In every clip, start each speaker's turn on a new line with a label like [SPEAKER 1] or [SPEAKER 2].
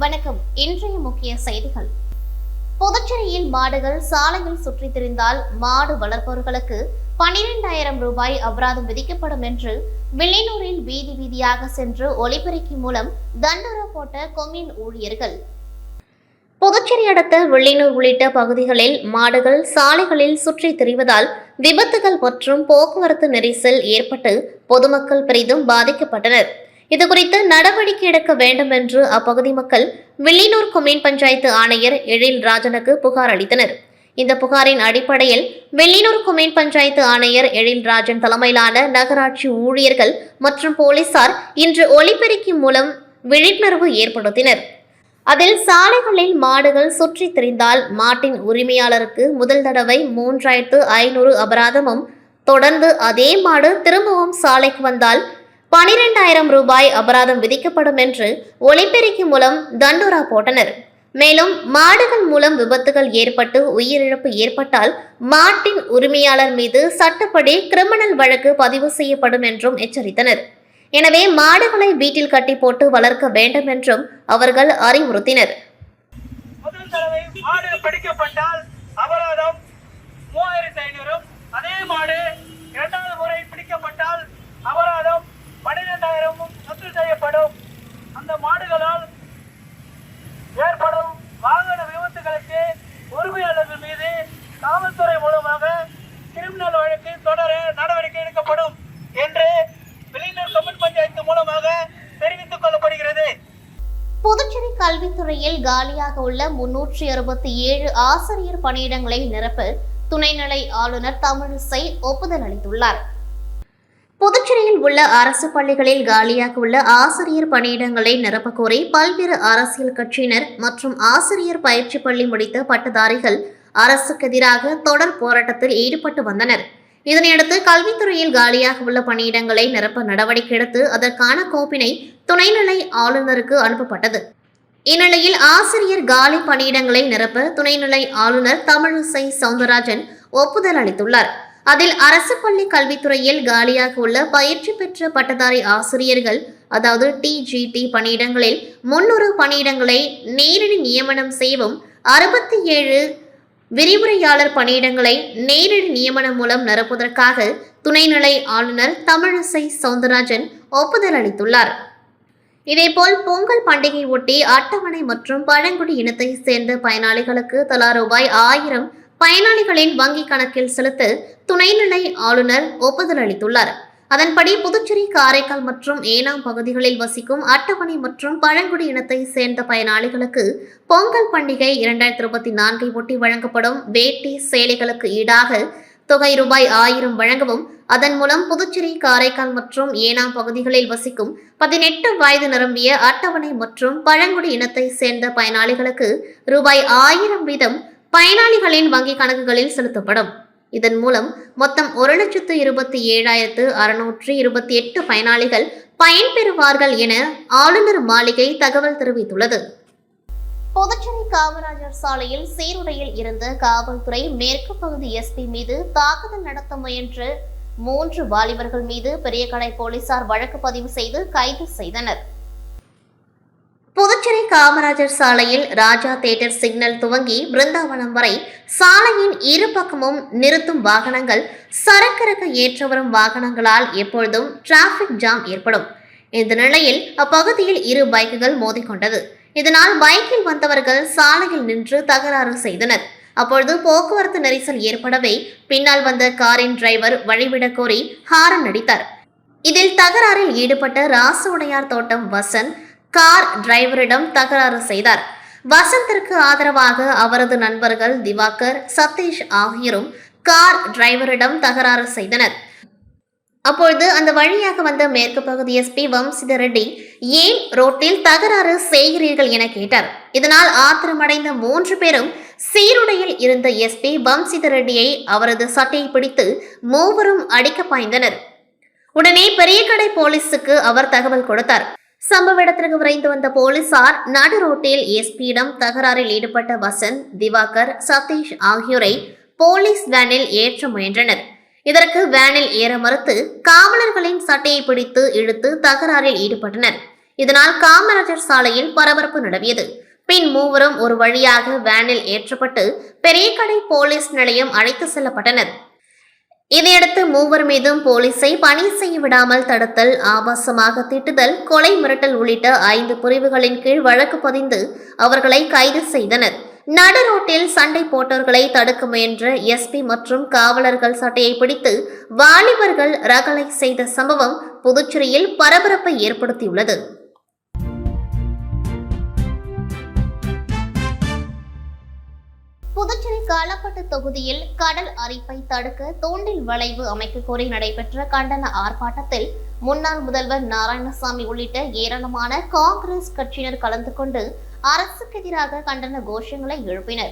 [SPEAKER 1] வணக்கம். இன்றைய முக்கிய செய்திகள். புதுச்சேரியில் மாடுகள் சாலையில் சுற்றித் திரிந்தால் மாடு வளர்ப்பவர்களுக்கு 12,000 ரூபாய் அபராதம் விதிக்கப்படும் என்று வில்லியனூரில் வீதி வீதியாக சென்று ஒலிபெருக்கி மூலம் தண்டோரா போட்ட கொம்யூன் ஊழியர்கள். புதுச்சேரி அடுத்த வில்லியனூர் உள்ளிட்ட பகுதிகளில் மாடுகள் சாலைகளில் சுற்றித் திரிவதால் விபத்துகள் மற்றும் போக்குவரத்து நெரிசல் ஏற்பட்டு பொதுமக்கள் பெரிதும் பாதிக்கப்பட்டனர். இதுகுறித்து நடவடிக்கை எடுக்க வேண்டும் என்று அப்பகுதி மக்கள் வில்லியனூர் கொம்யூன் பஞ்சாயத்து ஆணையர் எழில் ராஜனுக்கு புகார் அளித்தனர். இந்த புகாரின் அடிப்படையில் வில்லியனூர் கொம்யூன் பஞ்சாயத்து ஆணையர் எழில் ராஜன் தலைமையிலான நகராட்சி ஊழியர்கள் மற்றும் போலீசார் இன்று ஒலிபெருக்கி மூலம் விழிப்புணர்வு ஏற்படுத்தினர். அதில் சாலைகளில் மாடுகள் சுற்றித் திரிந்தால் மாட்டின் உரிமையாளருக்கு முதல் தடவை 3,500 அபராதமும், தொடர்ந்து அதே மாடு திரும்பவும் சாலைக்கு வந்தால் 12,000 ரூபாய் அபராதம் விதிக்கப்படும் என்று ஒலிபெருக்கி மூலம் தண்டோரா போட்டனர். மேலும் மாடுகள் மூலம் விபத்துகள் ஏற்பட்டு உயிரிழப்பு ஏற்பட்டால் மாட்டின் உரிமையாளர் மீது சட்டப்படி கிரிமினல் வழக்கு பதிவு செய்யப்படும் என்றும் எச்சரித்தனர். எனவே மாடுகளை வீட்டில் கட்டி போட்டு வளர்க்க வேண்டும் என்றும் அவர்கள் அறிவுறுத்தினர்.
[SPEAKER 2] முதல் தடவை மாடு பிடிக்கப்பட்டால் அபராதம் 3,500, அதே மாடு இரண்டாவது முறை பிடிக்கப்பட்டால் அபராதம் 12,000 ரத்து செய்யப்படும். அந்த மாடுகளால் ஏற்படும் வாகன விபத்துகளுக்கு உரிமையாளர்கள் மீது காவல்துறை மூலமாக கிரிமினல் வழக்கு தொடர நடவடிக்கை எடுக்கப்படும் என்று வில்லியனூர் கொம்யூன் பஞ்சாயத்து மூலமாக தெரிவித்துக் கொள்ளப்படுகிறது.
[SPEAKER 1] புதுச்சேரி கல்வித்துறையில் காலியாக உள்ள 367 ஆசிரியர் பணியிடங்களை நிரப்ப துணைநிலை ஆளுநர் தமிழிசை ஒப்புதல் அளித்துள்ளார். புதுச்சேரியில் உள்ள அரசு பள்ளிகளில் காலியாக உள்ள ஆசிரியர் பணியிடங்களை நிரப்ப கோரி பல்வேறு அரசியல் கட்சியினர் மற்றும் ஆசிரியர் பயிற்சி பள்ளி முடித்த பட்டதாரிகள் அரசுக்கு எதிராக தொடர் போராட்டத்தில் ஈடுபட்டு வந்தனர். இதனையடுத்து கல்வித்துறையில் காலியாக உள்ள பணியிடங்களை நிரப்ப நடவடிக்கை எடுத்து அதற்கான கோப்பினை துணைநிலை ஆளுநருக்கு அனுப்பப்பட்டது. இந்நிலையில் ஆசிரியர் காலி பணியிடங்களை நிரப்ப துணைநிலை ஆளுநர் தமிழிசை சவுந்தரராஜன் ஒப்புதல் அளித்துள்ளார். அதில் அரசு பள்ளி கல்வித்துறையில் காலியாக உள்ள பயிற்சி பெற்ற பட்டதாரி ஆசிரியர்கள், அதாவது டிஜிடி பணியிடங்களில் 300 பணியிடங்களை நேரடி நியமனம் செய்யவும், 67 விரிவுரையாளர் பணியிடங்களை நேரடி நியமனம் மூலம் நிரப்புவதற்காக துணைநிலை ஆளுநர் தமிழிசை சவுந்தரராஜன் ஒப்புதல் அளித்துள்ளார். இதேபோல் பொங்கல் பண்டிகை ஒட்டி அட்டவணை மற்றும் பழங்குடி இனத்தை சேர்ந்த பயனாளிகளுக்கு தலா ரூபாய் 1000 பயனாளிகளின் வங்கி கணக்கில் செலுத்த துணைநிலை ஆளுநர் ஒப்புதல் அளித்துள்ளார். அதன்படி புதுச்சேரி, காரைக்கால் மற்றும் ஏனாம் பகுதிகளில் வசிக்கும் அட்டவணை மற்றும் பழங்குடி இனத்தை சேர்ந்த பயனாளிகளுக்கு பொங்கல் பண்டிகை 2024 ஒட்டி வழங்கப்படும் வேட்டி சேலைகளுக்கு ஈடாக தொகை ரூபாய் 1000 வழங்கவும், அதன் மூலம் புதுச்சேரி, காரைக்கால் மற்றும் ஏனாம் பகுதிகளில் வசிக்கும் 18 வயது நிரம்பிய அட்டவணை மற்றும் பழங்குடி இனத்தை சேர்ந்த பயனாளிகளுக்கு ரூபாய் 1000 வீதம் பயனாளிகளின் வங்கி கணக்குகளில் செலுத்தப்படும். இதன் மூலம் மொத்தம் 1,27,628 பயனாளிகள் பயன்பெறுவார்கள் என ஆளுநர் மாளிகை தகவல் தெரிவித்துள்ளது. புதுச்சேரி காமராஜர் சாலையில் சீருடையில் இருந்த காவல்துறை மேற்கு பகுதி எஸ்பி மீது தாக்குதல் நடத்த முயன்ற 3 வாலிபர்கள் மீது பெரியகடை போலீசார் வழக்கு பதிவு செய்து கைது செய்தனர். புதுச்சேரி காமராஜர் சாலையில் ராஜா தியேட்டர் சிக்னல் துவங்கி பிருந்தாவனம் வரை சாலையின் இரு பக்கமும் நிறுத்தும் வாகனங்கள், சரக்கிறக்க ஏற்ற வரும் வாகனங்களால் எப்பொழுதும் டிராபிக் ஜாம் ஏற்படும். இந்த நிலையில் அப்பகுதியில் 2 பைக்குகள் மோதிக்கொண்டது. இதனால் பைக்கில் வந்தவர்கள் சாலையில் நின்று தகராறு செய்தனர். அப்பொழுது போக்குவரத்து நெரிசல் ஏற்படவே பின்னால் வந்த காரின் டிரைவர் வழிவிட கோரி ஹாரன் அடித்தார். இதில் தகராறில் ஈடுபட்ட ராசவுடையார் தோட்டம் வசந்த் கார் டிரைவரிடம் தகராறு செய்தார். வசந்திற்கு ஆதரவாக அவரது நண்பர்கள் திவாகர், சதீஷ் ஆகியோரும் கார் டிரைவரிடம் தகராறு செய்தனர். அப்பொழுது அந்த வழியாக வந்த மேற்கு பகுதி எஸ்பி வம்சித ரெட்டி ஏன் ரோட்டில் தகராறு செய்கிறீர்கள் என கேட்டார். இதனால் ஆத்திரமடைந்த 3 பேரும் சீருடையில் இருந்த எஸ்பி வம்சித ரெட்டியை அவரது சட்டையை பிடித்து மூவரும் அடிக்க பாய்ந்தனர். உடனே பெரியகடை போலீசுக்கு அவர் தகவல் கொடுத்தார். சம்பவ இடத்திற்கு விரைந்து வந்த போலீசார் நடு ரோட்டில் எஸ்பியிடம் தகராறில் ஈடுபட்ட வசந்த், திவாகர், சதீஷ் ஆகியோரை போலீஸ் வேனில் ஏற்ற முயன்றனர். இதற்கு வேனில் ஏற மறுத்து காவலர்களின் சட்டையை பிடித்து இழுத்து தகராறில் ஈடுபட்டனர். இதனால் காமராஜர் சாலையில் பரபரப்பு நிலவியது. பின் மூவரும் ஒரு வழியாக வேனில் ஏற்றப்பட்டு பெரியகடை போலீஸ் நிலையம் அழைத்து செல்லப்பட்டனர். இதையடுத்து மூவர் மீதும் போலீசை பணி செய்ய விடாமல் தடுத்தல், ஆபாசமாக திட்டுதல், கொலை மிரட்டல் உள்ளிட்ட 5 பிரிவுகளின் கீழ் வழக்கு பதிந்து அவர்களை கைது செய்தனர். நடு ரோட்டில் சண்டை போட்டவர்களை தடுக்க முயன்ற எஸ்பி மற்றும் காவலர்கள் சட்டையை பிடித்து வாலிபர்கள் ரகளை செய்த சம்பவம் புதுச்சேரியில் பரபரப்பை ஏற்படுத்தியுள்ளது. புதுச்சேரி காலப்பட்டு தொகுதியில் கடல் அரிப்பை தடுக்க தூண்டில் வளைவு அமைக்க கோரி நடைபெற்ற கண்டன ஆர்ப்பாட்டத்தில் முன்னாள் முதல்வர் நாராயணசாமி உள்ளிட்ட ஏராளமான காங்கிரஸ் கட்சியினர் கலந்து கொண்டு அரசுக்கு எதிராக கண்டன கோஷங்களை எழுப்பினர்.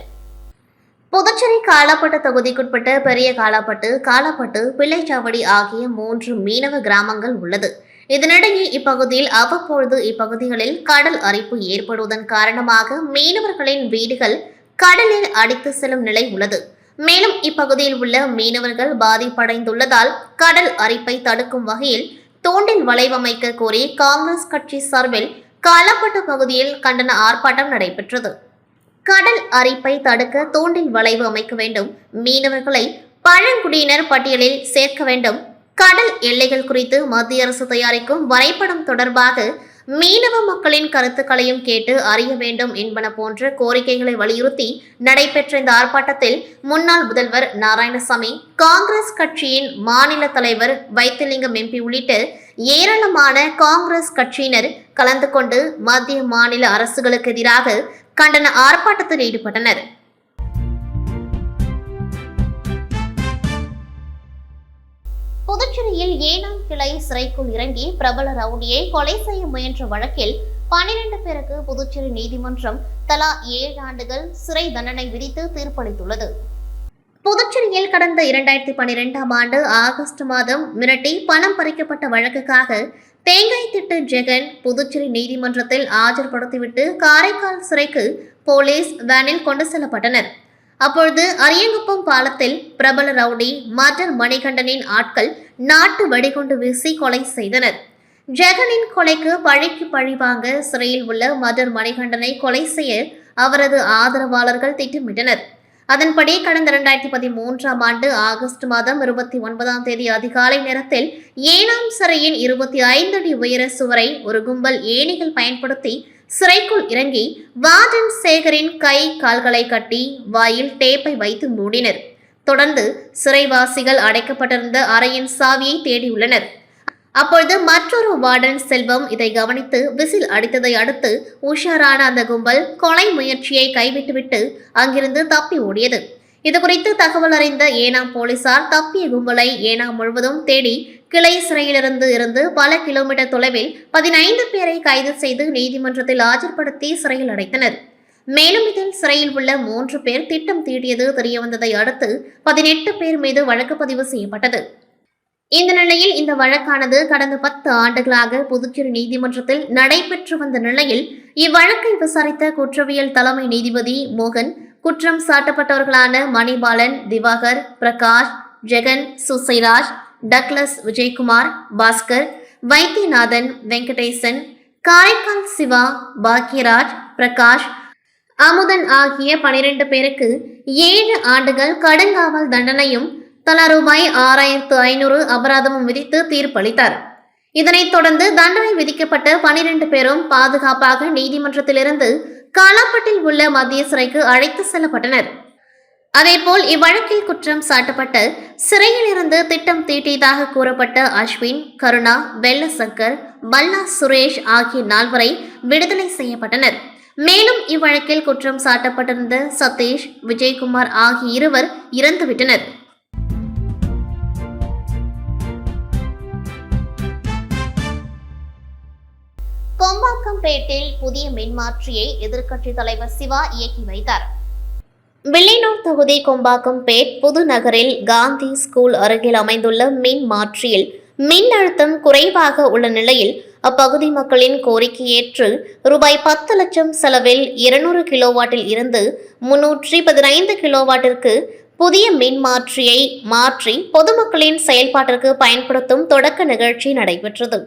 [SPEAKER 1] புதுச்சேரி காலாப்பட்டு தொகுதிக்குட்பட்ட பெரிய காலாப்பட்டு, காலாப்பட்டு, பிள்ளைச்சாவடி ஆகிய 3 மீனவ கிராமங்கள் உள்ளது. இதனிடையே இப்பகுதியில் அவ்வப்பொழுது இப்பகுதிகளில் கடல் அரிப்பு ஏற்படுவதன் காரணமாக மீனவர்களின் வீடுகள் கடலில் அடித்து செல்லும் நிலை உள்ளது. மேலும் இப்பகுதியில் உள்ள மீனவர்கள் பாதிப்படைந்துள்ளதால் கடல் அரிப்பை தடுக்கும் வகையில் தூண்டில் வளைவமைக்க கோரி காங்கிரஸ் கட்சி சார்பில் காலாப்பட்டு பகுதியில் கண்டன ஆர்ப்பாட்டம் நடைபெற்றது. கடல் அரிப்பை தடுக்க தூண்டில் வளைவு அமைக்க வேண்டும், மீனவர்களை பழங்குடியினர் பட்டியலில் சேர்க்க வேண்டும், கடல் எல்லைகள் குறித்து மத்திய அரசு தயாரிக்கும் வரைபடம் தொடர்பாக மீனவ மக்களின் கருத்துக்களையும் கேட்டு அறிய வேண்டும் என்பன போன்ற கோரிக்கைகளை வலியுறுத்தி நடைபெற்ற இந்த ஆர்ப்பாட்டத்தில் முன்னாள் முதல்வர் நாராயணசாமி, காங்கிரஸ் கட்சியின் மாநில தலைவர் வைத்திலிங்கம் எம்பி உள்ளிட்ட ஏராளமான காங்கிரஸ் கட்சியினர் கலந்து கொண்டு மத்திய மாநில அரசுகளுக்கு எதிராக கண்டன ஆர்ப்பாட்டத்தில் ஈடுபட்டனர். புதுச்சேரியில் ஏனாம் கிளை சிறைக்குள் இறங்கி பிரபல ரவுடியை கொலை செய்ய முயன்ற வழக்கில் 12 பேருக்கு புதுச்சேரி நீதிமன்றம் தலா 7 ஆண்டுகள் சிறை தண்டனை விதித்து தீர்ப்பளித்துள்ளது. புதுச்சேரியில் கடந்த 2012ஆம் ஆண்டு ஆகஸ்ட் மாதம் மிரட்டி பணம் பறிக்கப்பட்ட வழக்குக்காக தேங்காய் திட்டு ஜெகன் புதுச்சேரி நீதிமன்றத்தில் ஆஜர்படுத்திவிட்டு காரைக்கால் சிறைக்கு போலீஸ் வேனில் கொண்டு செல்லப்பட்டனர். அப்பொழுது அரியங்குப்பம் பாலத்தில் பிரபல ரவுடி மர்டர் மணிகண்டனின் ஆட்கள் நாட்டு வெடிகுண்டு வீசி கொலை செய்தனர். ஜெகனின் கொலைக்கு பழிக்கு பழி வாங்க சிறையில் உள்ள மர்டர் மணிகண்டனை கொலை செய்ய அவரது ஆதரவாளர்கள் திட்டமிட்டனர். அதன்படி கடந்த 2013ஆம் ஆண்டு ஆகஸ்ட் மாதம் 29ஆம் தேதி அதிகாலை நேரத்தில் ஏனாம் சிறையின் 25 அடி உயர சுவரை ஒரு கும்பல் ஏணிகள் பயன்படுத்தி சிறைக்குள் இறங்கி வார்டன் சேகரின் கை கால்களை கட்டி வாயில் டேப்பை வைத்து மூடினர். தொடர்ந்து சிறைவாசிகள் அடைக்கப்பட்டிருந்த அறையின் சாவியை தேடியுள்ளனர். அப்பொழுது மற்றொரு வார்டன் செல்வம் இதை கவனித்து விசில் அடித்ததை அடுத்து உஷாரான அந்த கும்பல் கொலை முயற்சியை கைவிட்டுவிட்டு அங்கிருந்து தப்பி ஓடியது. இதுகுறித்து தகவல் அறிந்த ஏனாம் போலீசார் தப்பிய கும்பலை ஏனாம் முழுவதும் தேடி கிளை சிறையிலிருந்து பல கிலோமீட்டர் தொலைவில் 15 பேரை கைது செய்து நீதிமன்றத்தில் ஆஜர்படுத்தி சிறையில் அடைத்தனர். மேலும் இதில் சிறையில் உள்ள 3 பேர் திட்டம் தீட்டியது தெரியவந்ததை அடுத்து 18 பேர் மீது வழக்கு பதிவு செய்யப்பட்டது. இந்த நிலையில் இந்த வழக்கானது கடந்த 10 ஆண்டுகளாக புதுச்சேரி நீதிமன்றத்தில் நடைபெற்று வந்த நிலையில் இவ்வழக்கை விசாரித்த குற்றவியல் தலைமை நீதிபதி மோகன், குற்றம் சாட்டப்பட்டவர்களான மணிபாலன், திவாகர், பிரகாஷ், ஜெகன், சுசைராஜ், டக்ளஸ், விஜயகுமார், பாஸ்கர், வைத்தியநாதன், வெங்கடேசன், காரைக்கால் சிவா, பாக்கியராஜ், பிரகாஷ், அமுதன் ஆகிய 12 பேருக்கு 7 ஆண்டுகள் கடுங்காவல் தண்டனையும் தலா ரூபாய் 6500 அபராதமும் விதித்து தீர்ப்பளித்தார். இதனைத் தொடர்ந்து தண்டனை விதிக்கப்பட்ட 12 பேரும் பாதுகாப்பாக நீதிமன்றத்திலிருந்து காலாப்பட்டில் உள்ள மத்திய சிறைக்கு அழைத்து செல்லப்பட்டனர். அதேபோல் இவ்வழக்கில் குற்றம் சாட்டப்பட்ட சிறையில் இருந்து திட்டம் தீட்டியதாக கூறப்பட்ட அஸ்வின், கருணா, வெள்ளசங்கர், பல்லா சுரேஷ் ஆகிய 4 வரை விடுதலை செய்யப்பட்டனர். மேலும் இவ்வழக்கில் குற்றம் சாட்டப்பட்டிருந்த சதீஷ், விஜயகுமார் ஆகிய 2 இறந்துவிட்டனர். கொம்பாக்கம்பேட்டில் புதிய மின்மாற்றியை எதிர்க்கட்சித் தலைவர் சிவா இயக்கி வைத்தார். வில்லியனூர் தொகுதி கொம்பாக்கம்பேட் புது நகரில் காந்தி ஸ்கூல் அருகில் அமைந்துள்ள மின் மாற்றியில் மின் அழுத்தம் குறைவாக உள்ள நிலையில் அப்பகுதி மக்களின் கோரிக்கையேற்று ரூபாய் 10 லட்சம் செலவில் 200 கிலோவாட்டில் இருந்து 315 கிலோவாட்டிற்கு புதிய மின் மாற்றியை மாற்றி பொதுமக்களின் செயல்பாட்டிற்கு பயன்படுத்தும் தொடக்க நிகழ்ச்சி நடைபெற்றது.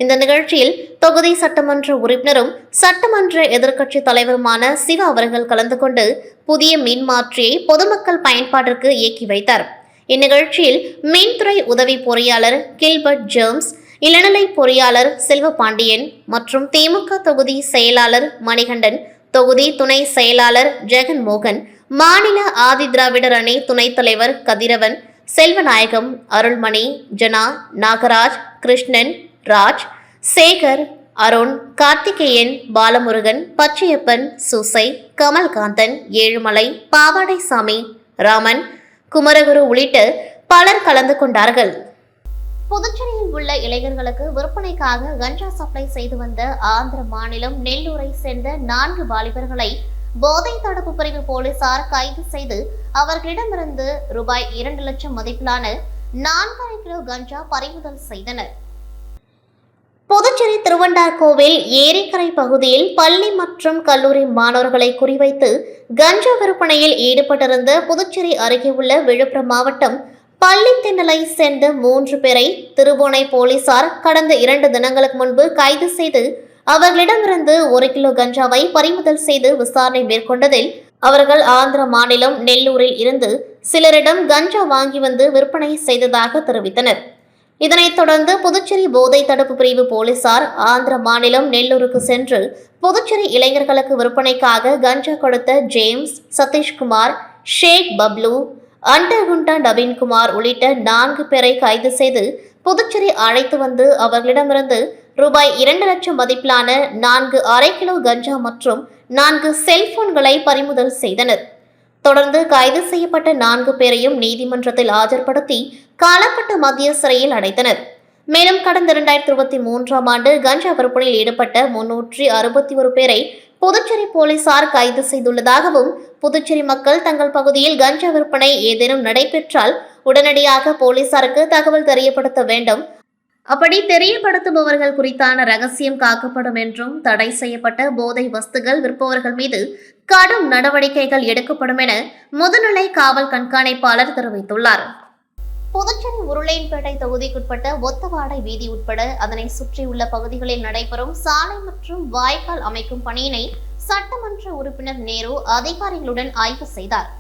[SPEAKER 1] இந்த நிகழ்ச்சியில் தொகுதி சட்டமன்ற உறுப்பினரும் சட்டமன்ற எதிர்க்கட்சி தலைவருமான சிவா அவர்கள் கலந்து கொண்டு புதிய மின்மாற்றியை பொதுமக்கள் பயன்பாட்டிற்கு இயக்கி வைத்தார். இந்நிகழ்ச்சியில் மின்துறை உதவி பொறியாளர் கில்பர்ட் ஜேம்ஸ், இளநிலை பொறியாளர் செல்வபாண்டியன் மற்றும் திமுக தொகுதி செயலாளர் மணிகண்டன், தொகுதி துணை செயலாளர் ஜெகன்மோகன், மாநில ஆதி திராவிடர் அணி துணைத் தலைவர் கதிரவன், செல்வநாயகம், அருள்மணி, ஜனா, நாகராஜ், கிருஷ்ணன், ராஜ், சேகர், அருண், கார்த்திகேயன், பாலமுருகன், பச்சையப்பன், சுசை, கமல்காந்தன், ஏழுமலை, பாவாடைசாமி, ராமன், குமரகுரு உள்ளிட்ட பலர் கலந்து கொண்டார்கள். புதுச்சேரியில் உள்ள இளைஞர்களுக்கு விற்பனைக்காக கஞ்சா சப்ளை செய்து வந்த ஆந்திர மாநிலம் நெல்லூரை சேர்ந்த 4 வாலிபர்களை போதை தடுப்பு பிரிவு போலீசார் கைது செய்து அவர்களிடமிருந்து ரூபாய் 2 லட்சம் மதிப்பிலான 4.5 கிலோ கஞ்சா பறிமுதல் செய்தனர். புதுச்சேரி திருவண்டார்கோவில் ஏரிக்கரை பகுதியில் பள்ளி மற்றும் கல்லூரி மாணவர்களை குறிவைத்து கஞ்சா விற்பனையில் ஈடுபட்டிருந்த புதுச்சேரி அருகே உள்ள விழுப்புரம் மாவட்டம் பள்ளித்திணலை சேர்ந்த 3 பேரை திருபுவனை போலீசார் கடந்த 2 தினங்களுக்கு முன்பு கைது செய்து அவர்களிடமிருந்து 1 கிலோ கஞ்சாவை பறிமுதல் செய்து விசாரணை மேற்கொண்டதில் அவர்கள் ஆந்திர மாநிலம் நெல்லூரில் இருந்து சிலரிடம் கஞ்சா வாங்கி வந்து விற்பனை செய்ததாக தெரிவித்தனர். இதனைத் தொடர்ந்து புதுச்சேரி போதை தடுப்பு பிரிவு போலீசார் ஆந்திர மாநிலம் நெல்லூருக்கு சென்று புதுச்சேரி இளைஞர்களுக்கு விற்பனைக்காக கஞ்சா கொடுத்த ஜேம்ஸ், சதீஷ்குமார், ஷேக் பப்லு, அண்டகுண்டா நவீன்குமார் உள்ளிட்ட 4 பேரை கைது செய்து புதுச்சேரி அழைத்து வந்து அவர்களிடமிருந்து ரூபாய் 2 லட்சம் மதிப்பிலான 4 அரை கிலோ கஞ்சா மற்றும் 4 செல்போன்களை பறிமுதல் செய்தனர். தொடர்ந்து கைது செய்யப்பட்ட 4 பேரையும் நீதிமன்றத்தில் ஆஜர்படுத்தி காலப்பட்ட மத்திய சிறையில் அடைத்தனர். மேலும் கடந்த 2023ஆம் ஆண்டு கஞ்சா விற்பனையில் ஈடுபட்ட 361 பேரை புதுச்சேரி போலீசார் கைது செய்துள்ளதாகவும், புதுச்சேரி மக்கள் தங்கள் பகுதியில் கஞ்சா விற்பனை ஏதேனும் நடைபெற்றால் உடனடியாக போலீசாருக்கு தகவல் தெரியப்படுத்த வேண்டும். அப்படி தெரியப்படுத்துபவர்கள் குறித்தான ரகசியம் காக்கப்படும் என்றும், தடை செய்யப்பட்ட போதை வஸ்துகள் விற்பவர்கள் மீது கடும் நடவடிக்கைகள் எடுக்கப்படும் என முதுநிலை காவல் கண்காணிப்பாளர் தெரிவித்துள்ளார். புதுச்சேரி உருளையன்பேட்டை தொகுதிக்குட்பட்ட ஒத்தவாடை வீதி உட்பட அதனை சுற்றியுள்ள பகுதிகளில் நடைபெறும் சாலை மற்றும் வாய்க்கால் அமைக்கும் பணியினை சட்டமன்ற உறுப்பினர் நேரு அதிகாரிகளுடன் ஆய்வு செய்தார்.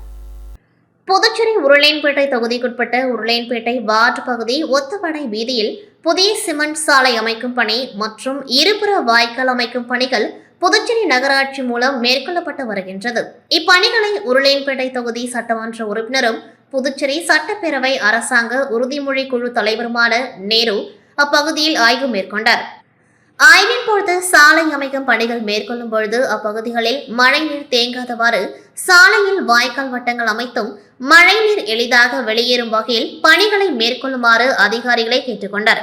[SPEAKER 1] புதுச்சேரி உருளையன்பேட்டை தொகுதிக்குட்பட்ட உருளையன்பேட்டை வார்டு பகுதி ஒத்தவாடை வீதியில் புதிய சிமெண்ட் சாலை அமைக்கும் பணி மற்றும் இருபுற வாய்க்கால் அமைக்கும் பணிகள் புதுச்சேரி நகராட்சி மூலம் மேற்கொள்ளப்பட்டு வருகின்றது. இப்பணிகளை உருளையன்பேட்டை தொகுதி சட்டமன்ற உறுப்பினரும் புதுச்சேரி சட்டப்பேரவை அரசாங்க உறுதிமொழி குழு தலைவருமான நேரு அப்பகுதியில் ஆய்வு மேற்கொண்டார். ஆய்வின் பொழுது சாலை அமைக்கும் பணிகள் மேற்கொள்ளும் பொழுது அப்பகுதிகளில் மழைநீர் தேங்காதவாறு சாலையில் வாய்க்கால் வட்டங்கள் அமைத்தும் மழைநீர் எளிதாக வெளியேறும் வகையில் பணிகளை மேற்கொள்ளுமாறு அதிகாரிகளை கேட்டுக்கொண்டார்.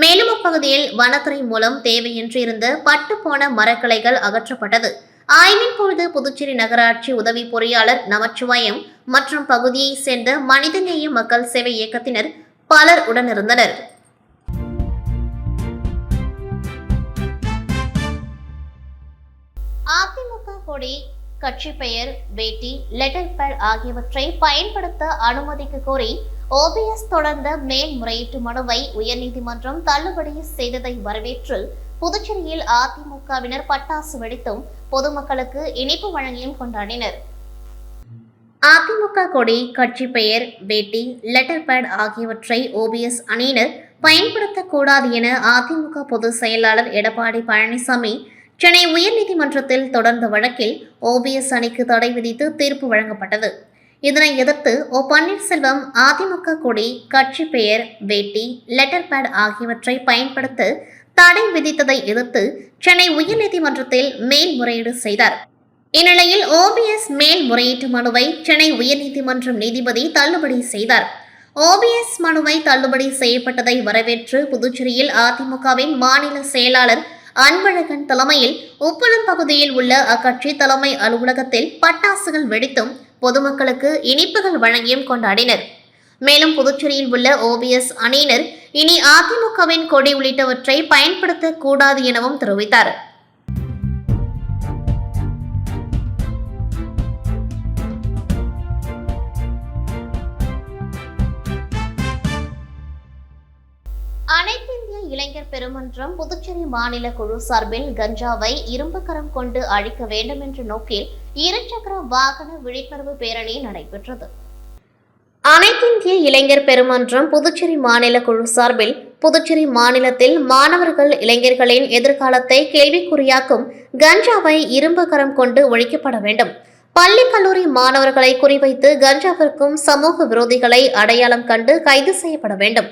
[SPEAKER 1] மேலும் அப்பகுதியில் வனத்துறை மூலம் தேவையின்றி இருந்த பட்டுப்போன மரக்கிளைகள் அகற்றப்பட்டது. ஆய்வின் பொழுது புதுச்சேரி நகராட்சி உதவி பொறியாளர் நமச்சிவாயம் மற்றும் பகுதியைச் சேர்ந்த மனிதநேய மக்கள் சேவை இயக்கத்தினர் பலர் உடனிருந்தனர். அதிமுக கொடி, கட்சி பெயர், வேட்டி, லெட்டர் பேட் ஆகியவற்றை பயன்படுத்த அனுமதிக்க கோரி ஓபிஎஸ் தொடர்ந்த மேல்முறையீட்டு மனுவை உயர்நீதிமன்றம் தள்ளுபடி செய்ததை வரவேற்று புதுச்சேரியில் அதிமுகவினர் பட்டாசு வெடித்தும் பொதுமக்களுக்கு இனிப்பு வழங்கியும் கொண்டாடினர். அதிமுக கொடி, கட்சி பெயர், வேட்டி, லெட்டர் பேட் ஆகியவற்றை ஓபிஎஸ் அணியினர் பயன்படுத்தக்கூடாது என அதிமுக பொதுச் செயலாளர் எடப்பாடி பழனிசாமி சென்னை உயர்நீதிமன்றத்தில் தொடர்ந்த வழக்கில் ஓபிஎஸ் அணிக்கு தடை விதித்து தீர்ப்பு வழங்கப்பட்டது. இதனை எதிர்த்து ஓ பன்னீர்செல்வம் அதிமுக கொடி, கட்சி பெயர், வேட்டி, லெட்டர் பேட் ஆகியவற்றை பயன்படுத்த தடை விதித்ததை எதிர்த்து சென்னை உயர்நீதிமன்றத்தில் மேல்முறையீடு செய்தார். இந்நிலையில் ஓபிஎஸ் மேல்முறையீட்டு மனுவை சென்னை உயர்நீதிமன்றம் நீதிபதி தள்ளுபடி செய்தார். ஓபிஎஸ் மனுவை தள்ளுபடி செய்யப்பட்டதை வரவேற்று புதுச்சேரியில் அதிமுகவின் மாநில செயலாளர் அன்பழகன் தலைமையில் உப்பளம் பகுதியில் உள்ள அக்கட்சி தலைமை அலுவலகத்தில் பட்டாசுகள் வெடித்தும் பொதுமக்களுக்கு இனிப்புகள் வழங்கியும் கொண்டாடினர். மேலும் புதுச்சேரியில் உள்ள ஓபிஎஸ் அணியினர் இனி அதிமுகவின் கொடி உள்ளிட்டவற்றை பயன்படுத்தக் கூடாது எனவும் தெரிவித்தார். அனைத்திந்திய இளைஞர் பெருமன்றம் புதுச்சேரி மாநில குழு சார்பில் கஞ்சாவை இரும்புக்கரம் கொண்டு அழிக்க வேண்டும் என்ற நோக்கில் இருசக்கர வாகன விழிப்புணர்வு பேரணி நடைபெற்றது. அனைத்திந்திய இளைஞர் பெருமன்றம் புதுச்சேரி மாநில குழு சார்பில் புதுச்சேரி மாநிலத்தில் மாணவர்கள் இளைஞர்களின் எதிர்காலத்தை கேள்விக்குறியாக்கும் கஞ்சாவை இரும்புக்கரம் கொண்டு ஒழிக்கப்பட வேண்டும். பள்ளி கல்லூரி மாணவர்களை குறிவைத்து கஞ்சாவிற்கும் சமூக விரோதிகளை அடையாளம் கண்டு கைது செய்யப்பட வேண்டும்.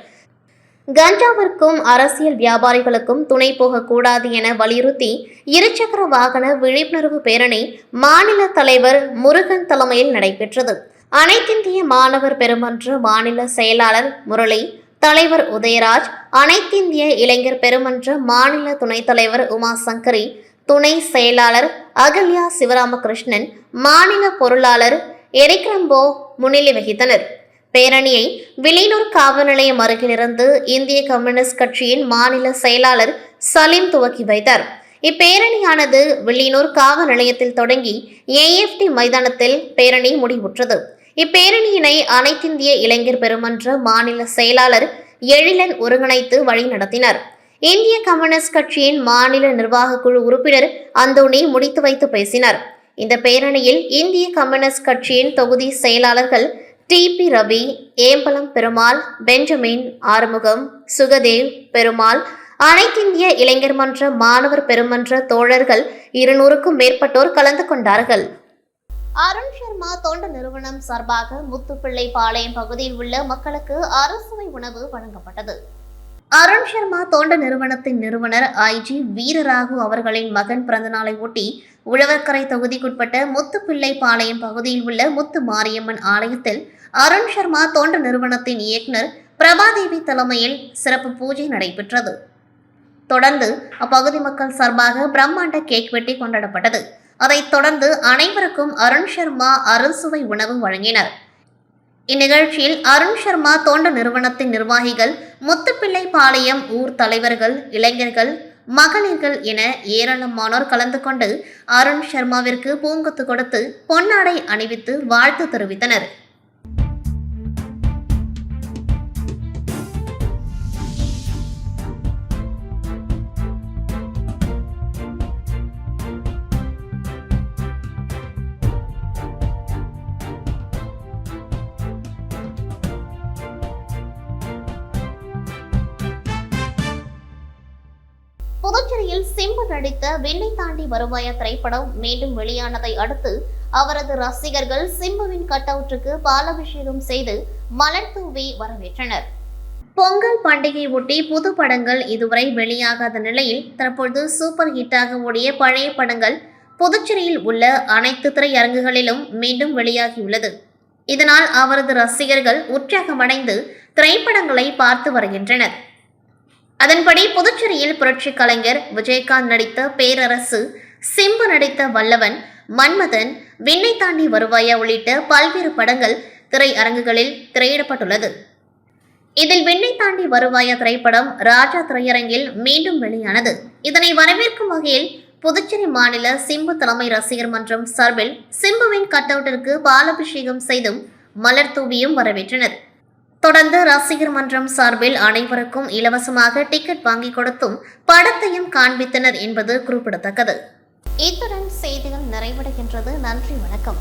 [SPEAKER 1] கஞ்சாவிற்கும் அரசியல் வியாபாரிகளுக்கும் துணை போகக்கூடாது என வலியுறுத்தி இருசக்கர வாகன விழிப்புணர்வு பேரணி மாநில தலைவர் முருகன் தலைமையில் நடைபெற்றது. அனைத்திந்திய மாணவர் பெருமன்ற மாநில செயலாளர் முரளி, தலைவர் உதயராஜ், அனைத்திந்திய இளைஞர் பெருமன்ற மாநில துணைத் தலைவர் உமாசங்கரி, துணை செயலாளர் அகல்யா சிவராமகிருஷ்ணன், மாநில பொருளாளர் எரிக்ரம்போ முன்னிலை வகித்தனர். பேரணியை வில்லியனூர் காவல் நிலையம் அருகிலிருந்து இந்திய கம்யூனிஸ்ட் கட்சியின் மாநில செயலாளர் சலீம் துவக்கி வைத்தார். இப்பேரணியானது வில்லியனூர் காவல் நிலையத்தில் தொடங்கி AFT மைதானத்தில் பேரணி முடிவுற்றது. இப்பேரணியினை அனைத்திந்திய இளைஞர் பெருமன்ற மாநில செயலாளர் எழிலன் ஒருங்கிணைத்து வழி நடத்தினார். இந்திய கம்யூனிஸ்ட் கட்சியின் மாநில நிர்வாக குழு உறுப்பினர் அந்தோணி முடித்து வைத்து பேசினார். இந்த பேரணியில் இந்திய கம்யூனிஸ்ட் கட்சியின் தொகுதி செயலாளர்கள் TP ரவி, ஏம்பலம் பெருமாள், பெஞ்சமின், ஆறுமுகம், சுகதேவ் பெருமாள், அனைத்திந்திய இளைஞர் மன்ற மாணவர் பெருமன்ற தோழர்கள் 200க்கும் மேற்பட்டோர் கலந்து கொண்டார்கள். அருண் சர்மா தொண்டு நிறுவனம் சார்பாக முத்துப்பிள்ளை பாளையம் பகுதியில் உள்ள மக்களுக்கு அறுசுவை உணவு வழங்கப்பட்டது. அருண் சர்மா தொண்டு நிறுவனத்தின் நிறுவனர் IG வீரராகு அவர்களின் மகன் பிறந்தநாளை ஒட்டி உழவர்கரை தொகுதிக்குட்பட்ட முத்துப்பிள்ளை பாளையம் பகுதியில் உள்ள முத்து மாரியம்மன் ஆலயத்தில் அருண் சர்மா தொண்டு நிறுவனத்தின் இயக்குனர் பிரபாதேவி தலைமையில் சிறப்பு பூஜை நடைபெற்றது. தொடர்ந்து அப்பகுதி மக்கள் சார்பாக பிரம்மாண்ட கேக் வெட்டி கொண்டாடப்பட்டது. அதைத் தொடர்ந்து அனைவருக்கும் அருண் சர்மா அறுசுவை உணவு வழங்கினர். இந்நிகழ்ச்சியில் அருண் சர்மா தொண்டு நிறுவனத்தின் நிர்வாகிகள், முத்துப்பிள்ளை பாளையம் ஊர் தலைவர்கள், இளைஞர்கள், மகளிர்கள் என ஏராளமானோர் கலந்து கொண்டு அருண் சர்மாவிற்கு பூங்கொத்து கொடுத்து பொன்னாடை அணிவித்து வாழ்த்து தெரிவித்தனர். புதுச்சேரியில் சிம்பு நடித்த விண்ணை தாண்டி வருவாயா திரைப்படம் மீண்டும் வெளியானதை அடுத்து அவரது ரசிகர்கள் சிம்புவின் கட்அவுட்டுக்கு பாலாபிஷேகம் செய்து மலர் தூவி வரவேற்றனர். பொங்கல் பண்டிகை ஒட்டி புது படங்கள் இதுவரை வெளியாகாத நிலையில் தற்பொழுது சூப்பர் ஹிட்டாக ஓடிய பழைய படங்கள் புதுச்சேரியில் உள்ள அனைத்து திரையரங்குகளிலும் மீண்டும் வெளியாகியுள்ளது. இதனால் அவரது ரசிகர்கள் உற்சாகமடைந்து திரைப்படங்களை பார்த்து வருகின்றனர். அதன்படி புதுச்சேரியில் புரட்சி கலைஞர் விஜயகாந்த் நடித்த பேரரசு, சிம்பு நடித்த வல்லவன், மன்மதன், விண்ணை தாண்டி வருவாயா உள்ளிட்ட பல்வேறு படங்கள் திரையரங்குகளில் திரையிடப்பட்டுள்ளது. இதில் விண்ணை தாண்டி வருவாயா திரைப்படம் ராஜா திரையரங்கில் மீண்டும் வெளியானது. இதனை வரவேற்கும் வகையில் புதுச்சேரி மாநில சிம்பு தலைமை ரசிகர் மன்றம் சார்பில் சிம்புவின் கட்அவுட்டிற்கு பாலாபிஷேகம் செய்தும் மலர் தூவியும் வரவேற்றனர். தொடர்ந்து ரசிகர் மன்றம் சார்பில் அனைவருக்கும் இலவசமாக டிக்கெட் வாங்கி கொடுத்தும் படத்தையும் காண்பித்தனர் என்பது குறிப்பிடத்தக்கது. இத்துடன் செய்திகள் நிறைவடைகின்றது. நன்றி, வணக்கம்.